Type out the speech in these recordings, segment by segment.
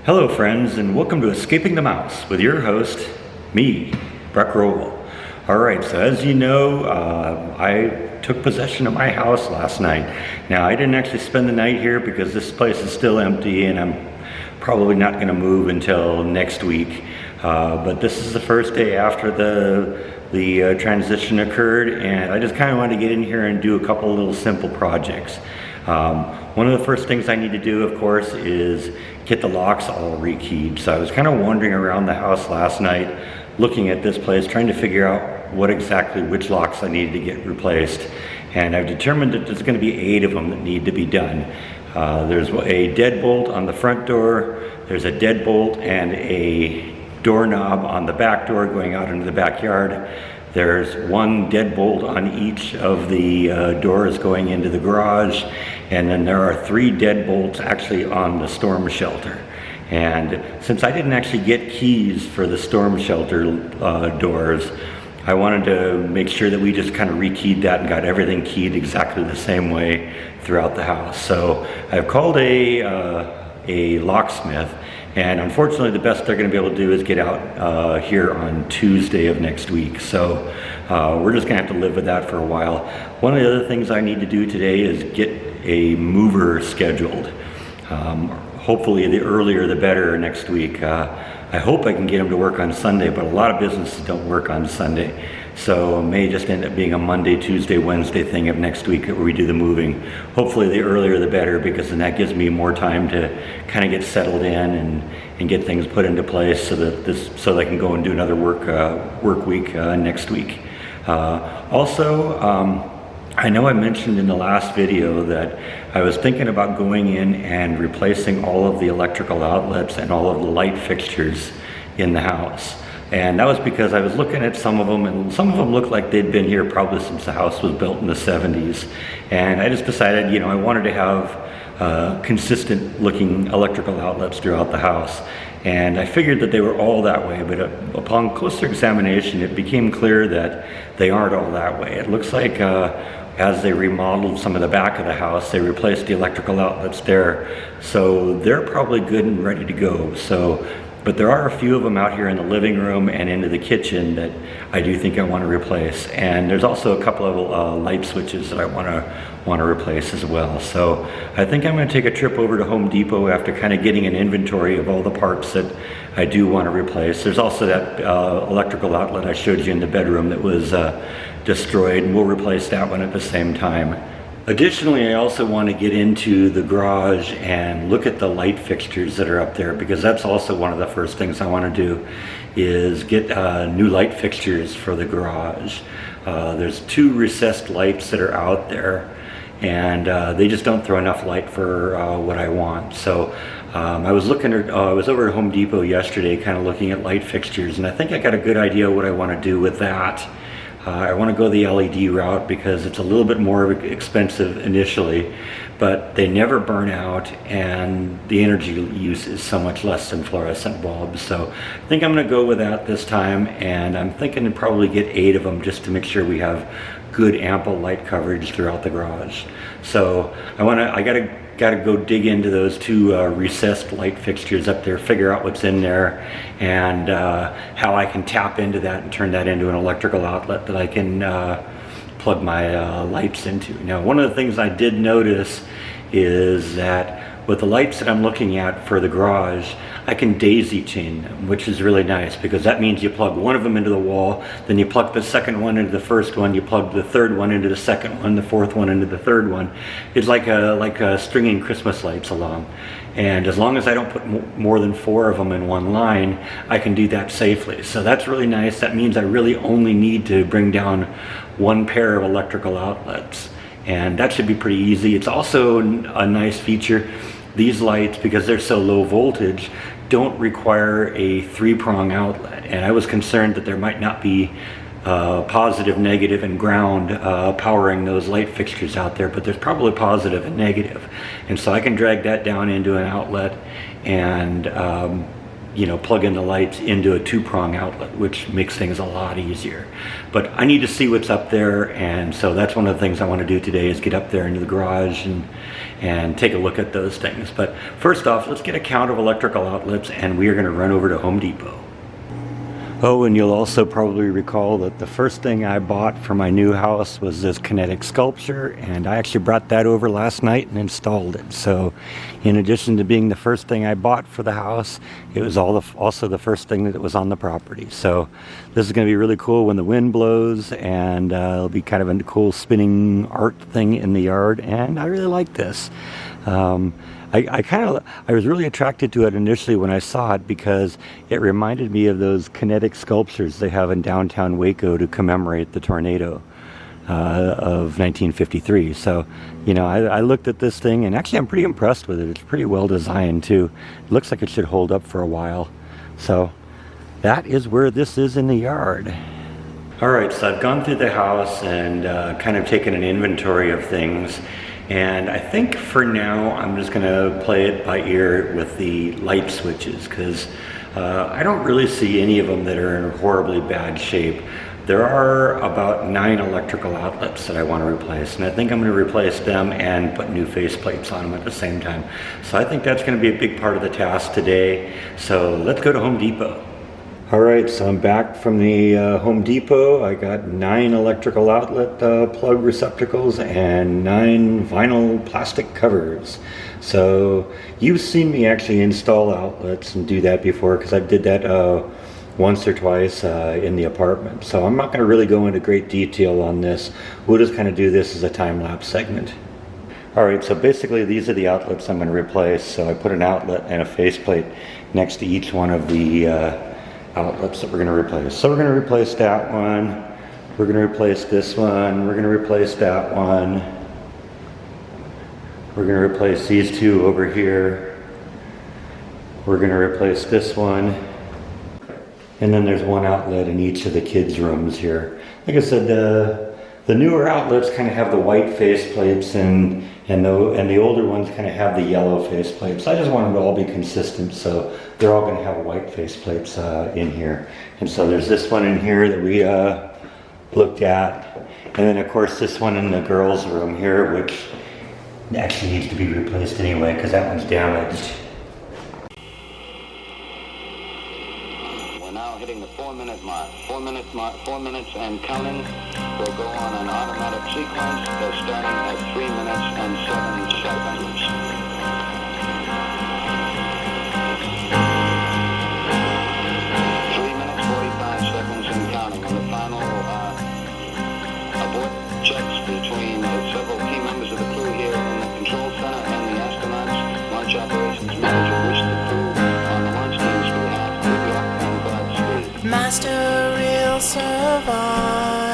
Hello friends, and welcome to Escaping the Mouse with your host, me, Breck Roll. Alright, so as you know, I took possession of my house last night. Now I didn't actually spend the night here because this place is still empty and I'm probably not going to move until next week. But this is the first day after the transition occurred, and I just kind of wanted to get in here and do a couple little simple projects. One of the first things I need to do, of course, is get the locks all rekeyed. So I was kind of wandering around the house last night, looking at this place, trying to figure out which locks I needed to get replaced. And I've determined that there's going to be 8 of them that need to be done. There's a deadbolt on the front door, there's a deadbolt and a doorknob on the back door going out into the backyard. There's one deadbolt on each of the doors going into the garage, and then there are 3 deadbolts actually on the storm shelter. And since I didn't actually get keys for the storm shelter doors, I wanted to make sure that we just kind of rekeyed that and got everything keyed exactly the same way throughout the house. So I've called a locksmith, and unfortunately the best they're going to be able to do is get out here on Tuesday of next week. So we're just going to have to live with that for a while. One of the other things I need to do today is get a mover scheduled. Hopefully the earlier the better next week. I hope I can get them to work on Sunday, but a lot of businesses don't work on Sunday. So it may just end up being a Monday, Tuesday, Wednesday thing of next week where we do the moving. Hopefully the earlier the better, because then that gives me more time to kind of get settled in and get things put into place so that I can go and do another work week next week. I know I mentioned in the last video that I was thinking about going in and replacing all of the electrical outlets and all of the light fixtures in the house. And that was because I was looking at some of them, and some of them looked like they'd been here probably since the house was built in the 70s. And I just decided, I wanted to have consistent looking electrical outlets throughout the house. And I figured that they were all that way, but upon closer examination, it became clear that they aren't all that way. It looks like as they remodeled some of the back of the house, they replaced the electrical outlets there. So they're probably good and ready to go. But there are a few of them out here in the living room and into the kitchen that I do think I want to replace. And there's also a couple of light switches that I want to replace as well. So I think I'm going to take a trip over to Home Depot after kind of getting an inventory of all the parts that I do want to replace. There's also that electrical outlet I showed you in the bedroom that was destroyed, and we'll replace that one at the same time. Additionally, I also want to get into the garage and look at the light fixtures that are up there, because that's also one of the first things I want to do is get new light fixtures for the garage. There's 2 recessed lights that are out there, and they just don't throw enough light for what I want. So I was over at Home Depot yesterday kind of looking at light fixtures, and I think I got a good idea what I want to do with that. I want to go the LED route because it's a little bit more expensive initially, but they never burn out and the energy use is so much less than fluorescent bulbs. So I think I'm going to go with that this time, and I'm thinking to probably get 8 of them just to make sure we have good ample light coverage throughout the garage. So I gotta go dig into those 2 recessed light fixtures up there, figure out what's in there, and how I can tap into that and turn that into an electrical outlet that I can plug my lights into. Now, one of the things I did notice is that with the lights that I'm looking at for the garage, I can daisy chain them, which is really nice, because that means you plug one of them into the wall, then you plug the second one into the first one, you plug the third one into the second one, the fourth one into the third one. It's like stringing Christmas lights along. And as long as I don't put more than 4 of them in one line, I can do that safely. So that's really nice. That means I really only need to bring down 1 pair of electrical outlets. And that should be pretty easy. It's also a nice feature. These lights, because they're so low voltage, don't require a 3-prong outlet. And I was concerned that there might not be positive, negative, and ground powering those light fixtures out there, but there's probably positive and negative. And so I can drag that down into an outlet and plug in the lights into a 2-prong outlet, which makes things a lot easier. But I need to see what's up there, and so that's one of the things I want to do today, is get up there into the garage and take a look at those things. But first off, let's get a count of electrical outlets, and we are going to run over to Home Depot. Oh, and you'll also probably recall that the first thing I bought for my new house was this kinetic sculpture, and I actually brought that over last night and installed it. So in addition to being the first thing I bought for the house, it was also the first thing that was on the property. So this is going to be really cool when the wind blows, and it'll be kind of a cool spinning art thing in the yard, and I really like this. I was really attracted to it initially when I saw it, because it reminded me of those kinetic sculptures they have in downtown Waco to commemorate the tornado of 1953. So, I looked at this thing, and actually I'm pretty impressed with it. It's pretty well designed too. It looks like it should hold up for a while. So that is where this is in the yard. All right, so I've gone through the house and kind of taken an inventory of things. And I think for now, I'm just gonna play it by ear with the light switches, because I don't really see any of them that are in horribly bad shape. There are about 9 electrical outlets that I want to replace, and I think I'm going to replace them and put new faceplates on them at the same time. So I think that's going to be a big part of the task today. So let's go to Home Depot. All right, so I'm back from the Home Depot. I got 9 electrical outlet plug receptacles and 9 vinyl plastic covers. So you've seen me actually install outlets and do that before, because I did that once or twice in the apartment. So I'm not going to really go into great detail on this. We'll just kind of do this as a time-lapse segment. All right, so basically these are the outlets I'm going to replace. So I put an outlet and a faceplate next to each one of the outlets that we're going to replace. So we're going to replace that one, we're going to replace this one, we're going to replace that one, we're going to replace these 2 over here, we're going to replace this one, and then there's 1 outlet in each of the kids' rooms here. Like I said, the newer outlets kind of have the white faceplates, and the older ones kind of have the yellow faceplates. I just want them to all be consistent, so they're all going to have white faceplates in here. And so there's this one in here that we looked at, and then of course this one in the girls' room here, which actually needs to be replaced anyway because that one's damaged. We're now hitting the 4-minute mark. 4 minutes and counting. We'll go on an automatic sequence starting at 3 minutes and 7 seconds. 3 minutes, 45 seconds and counting. And the final abort checks between several key members of the crew here in the control center and the astronauts. Launch operations manager wish the crew on the launch team's behalf good luck and Godspeed. Master will survive.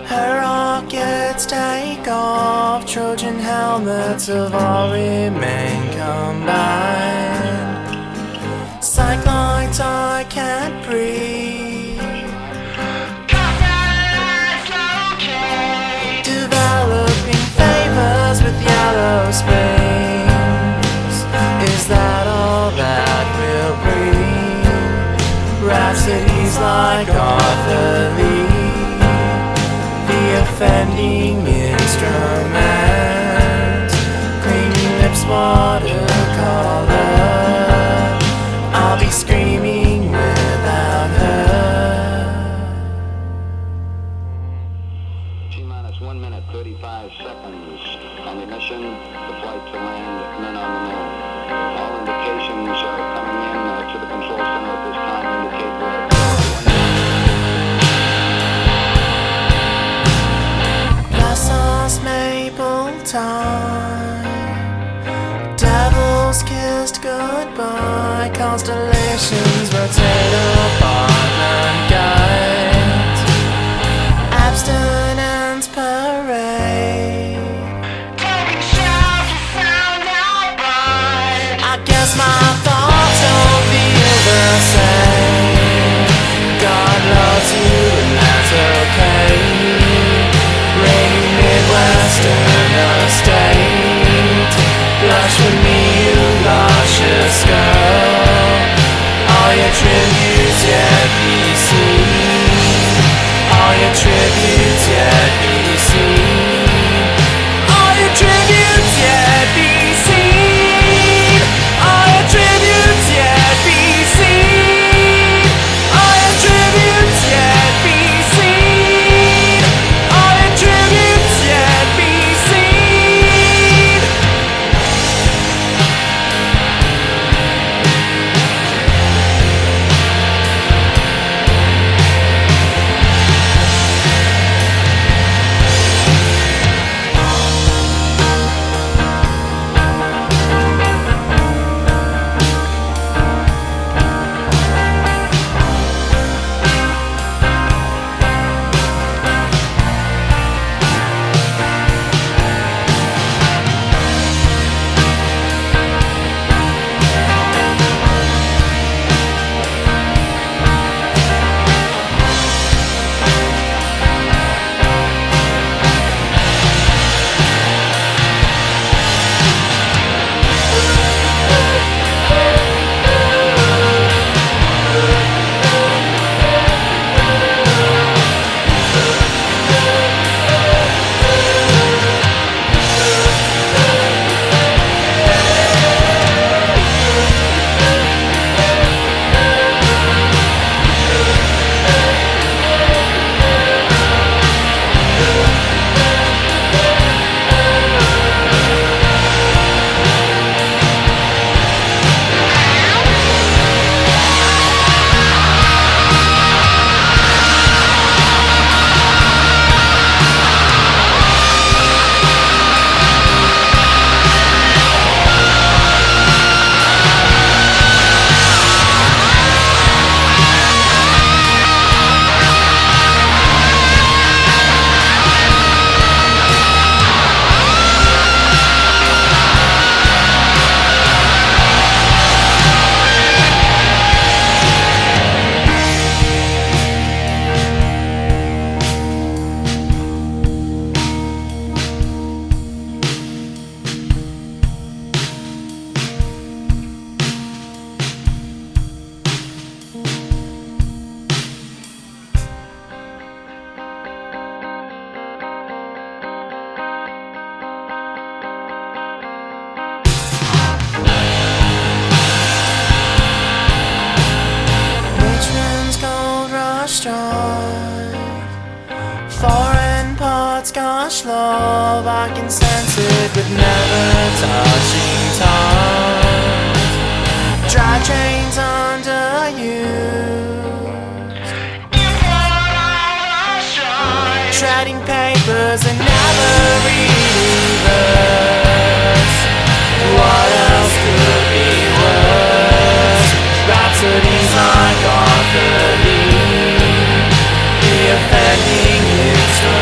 Her rockets take off. Trojan helmets of all remain combined. Cyclones, I can't breathe. Developing favors with yellow springs. Is that all that will bring? Rhapsodies like Arthur Lee. Offending instrument, cleaning lips, watercolor. I'll be screaming without her. T-minus 1 minute, 35 seconds on the mission, the flight to land, men on the moon. All indications are coming in to the control center at this time, indicate we're maple time. Devils kissed goodbye. Constellations rotate apart and guide. Abstinence parade. Taking shells to sound out bright. I guess my thoughts don't feel the same. God loves you and that's okay. Rainy Midwestern estate. Blush with me, you luscious girl. destroyed. Foreign parts gone slow, I can sense it with never touching tongues. Drivetrains underused. Shredding papers and never reverse. What else could be worse? Rhapsodies like Arthur Lee, the offending instruments,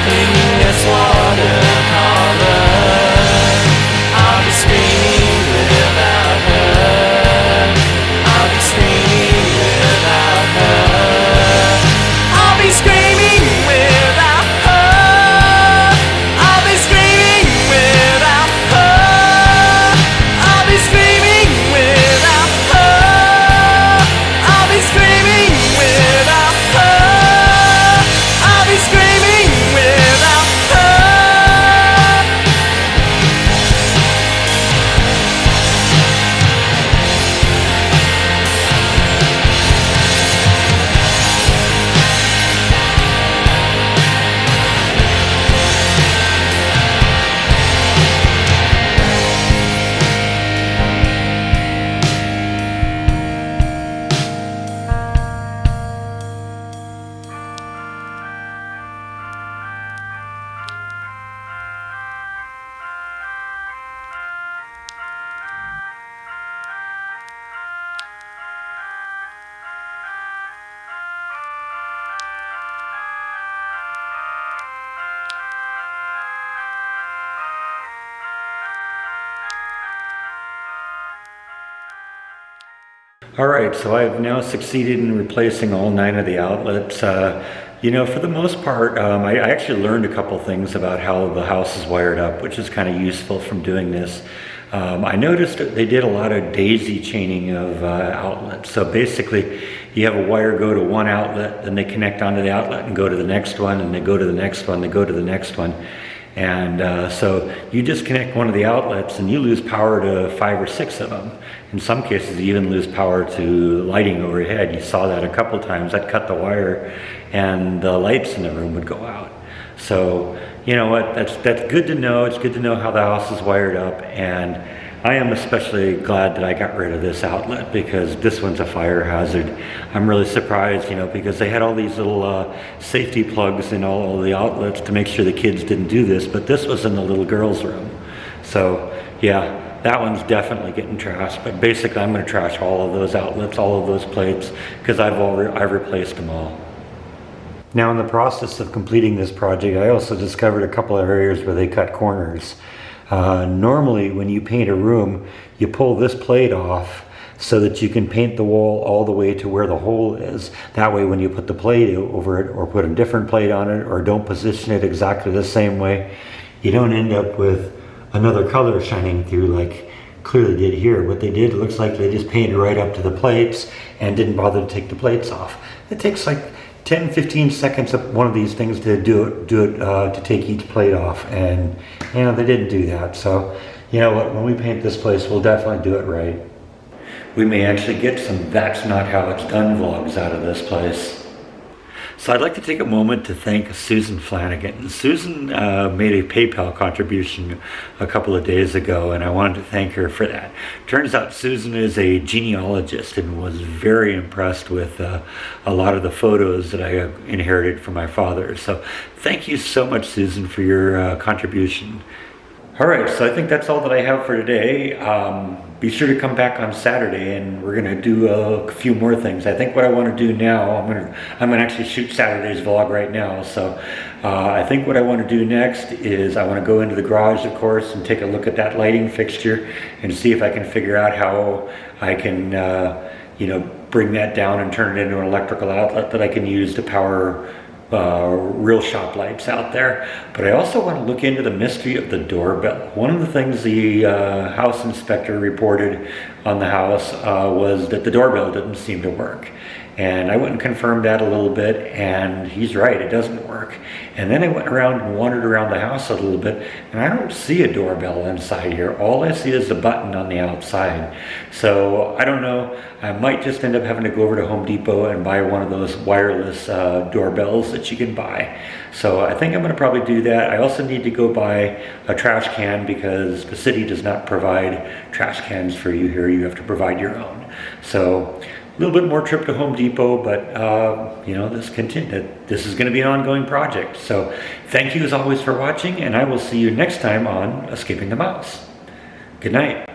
clinging as watercolor. I'll be screaming without her. I'll be screaming without her. I'll be screaming without her. I'll be screaming without her. I'll be screaming without her. I'll be screaming without her. I'll be screaming without her. All right, so I've now succeeded in replacing all 9 of the outlets. You know, for the most part, I actually learned a couple things about how the house is wired up, which is kind of useful from doing this. I noticed that they did a lot of daisy chaining of outlets. So basically, you have a wire go to one outlet, then they connect onto the outlet and go to the next one, and they go to the next one, they go to the next one. And so you disconnect one of the outlets and you lose power to 5 or 6 of them. In some cases, you even lose power to lighting overhead. You saw that a couple times. I'd cut the wire and the lights in the room would go out. So, you know what, that's good to know. It's good to know how the house is wired up. And I am especially glad that I got rid of this outlet because this one's a fire hazard. I'm really surprised, you know, because they had all these little safety plugs in all the outlets to make sure the kids didn't do this, but this was in the little girl's room. So, yeah. That one's definitely getting trashed, but basically I'm going to trash all of those outlets, all of those plates, because I've replaced them all. Now in the process of completing this project, I also discovered a couple of areas where they cut corners. Normally when you paint a room, you pull this plate off so that you can paint the wall all the way to where the hole is. That way when you put the plate over it or put a different plate on it or don't position it exactly the same way, you don't end up with another color shining through like clearly did here. What they did, it looks like they just painted right up to the plates and didn't bother to take the plates off. It takes like 10-15 seconds of one of these things to do it to take each plate off, and you know they didn't do that. So you know what, when we paint this place, we'll definitely do it right. We may actually get some "That's Not How It's Done" vlogs out of this place. So I'd like to take a moment to thank Susan Flanagan. Susan made a PayPal contribution a couple of days ago, and I wanted to thank her for that. Turns out Susan is a genealogist and was very impressed with a lot of the photos that I inherited from my father. So thank you so much, Susan, for your contribution. All right, so I think that's all that I have for today. Be sure to come back on Saturday, and we're going to do a few more things. I think what I want to do now, I'm going to actually shoot Saturday's vlog right now. So I think what I want to do next is I want to go into the garage, of course, and take a look at that lighting fixture and see if I can figure out how I can, you know, bring that down and turn it into an electrical outlet that I can use to power real shop lights out there. But I also want to look into the mystery of the doorbell. One of the things the house inspector reported on the house was that the doorbell didn't seem to work. And I went and confirmed that a little bit, and he's right, it doesn't work. And then I went around and wandered around the house a little bit, and I don't see a doorbell inside here. All I see is the button on the outside. So I don't know, I might just end up having to go over to Home Depot and buy one of those wireless doorbells that you can buy. So I think I'm going to probably do that. I also need to go buy a trash can because the city does not provide trash cans for you here. You have to provide your own. So a little bit more trip to Home Depot, but you know, this is going to be an ongoing project. So thank you as always for watching, and I will see you next time on Escaping the Mouse. Good night.